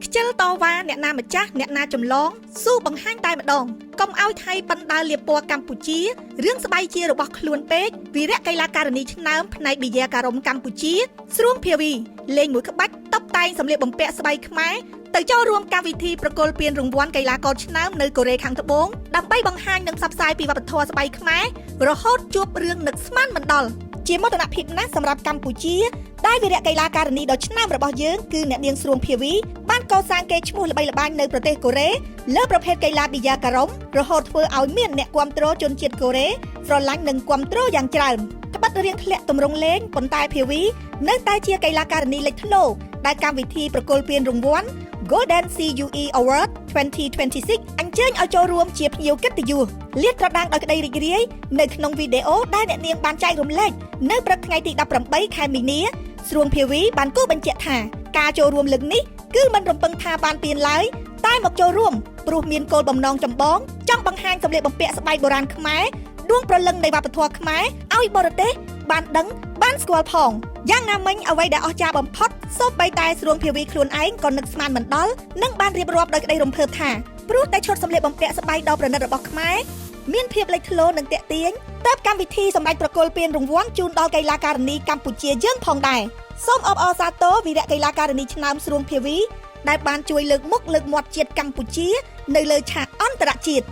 ខ្ជិលតវ៉ាអ្នកណាម្ចាស់អ្នកណាចម្លងស៊ូបង្ហាញតែម្ដងកុំឲ្យថៃបណ្ដាលលាបពណ៌កម្ពុជារឿងស្បែកជារបស់ខ្លួនពេកវីរៈកីឡាការិនីឆ្នើមផ្នែកប៊ីយ៉ាការ៉ុមកម្ពុជាស្រួងភាវីលេងមួយក្បាច់តុបតែងសម្លៀកបំពាក់ស្បែកខ្មែរទៅចូលរួមកម្មវិធីប្រគល់ពានរង្វាន់កីឡាករឆ្នើមនៅកូរ៉េខាងត្បូងដើម្បីបង្ហាញនិងផ្សព្វផ្សាយពីវប្បធម៌ស្បែកខ្មែររហូតជួបរឿងនឹកស្មានមិនដល់ជាមោទនភាពណាស់សម្រាប់កម្ពុជាដែលវីរៈកីឡាការិនីដ៏ឆ្នើមរបស់យើងគឺអ្នកនាងស្រួងភាវីបានកសាងកេរ្តិ៍ឈ្មោះល្បីល្បាញនៅប្រទេសកូរ៉េលើប្រភេទកីឡាប៊ីយ៉ាការ៉ុមរហូតធ្វើឲ្យមានអ្នកគាំទ្រជនជាតិកូរ៉េស្រឡាញ់និងគាំទ្រយ៉ាងច្រើនក្បិតរៀងធ្លាក់ទម្រង់លេងប៉ុន្តែភាវីនៅតែជាកីឡាការិនីលេចធ្លោដែលកម្មវិធីប្រគល់ពានរង្វាន់ Golden CUE Award 2026 អញ្ជើញឲ្យចូលរួមជាភ្ញៀវកិត្តិយសលាតត្រដាងដោយក្តីរីករាយនៅក្នុងវីដេអូដែលអ្នកនាងបានចែករំលែកនៅព្រឹកថ្ងៃទី18ខែមីនាស្រួងភាវីបានគូបញ្ជាក់ថាការចូលរួមលើកនេះគឺមិនរំពឹងថាបានពានឡើយតែមកចូលរួមព្រោះមានគោលបំណងចម្បងចង់បង្ហាញសម្លៀកបំពាក់ស្បែកបុរាណខ្មែរដួងព្រលឹងនៃវប្បធម៌ខ្មែរឲ្យបរទេសបានដឹងបានស្គាល់ផងយ៉ាងណាមិញអ្វីដែលអស្ចារ្យបំផុតសូម្បីតែស្រួងភាវីខ្លួនឯងក៏នឹកស្មានមិនដល់និងបានរៀបរាប់ដោយក្តីរំភើបថាព្រោះតែឈុតសម្លៀកបំពាក់ស្បែកដ៏ប្រណិតរបស់ខ្មែរមានភាពលេចធ្លោនិងទាក់ទាញទើបកម្មវិធីសម្រាប់ប្រគល់ពានរង្វាន់ជូនដល់កីឡាការិនីកម្ពុជាយើងផងដែរសូមអបអរសាទរវីរៈកីឡាការិនីឆ្នើមស្រួងភាវីដែលបានជួយលើកមុខលើកមាត់ជាតិកម្ពុជានៅលើឆាកអន្តរជាតិ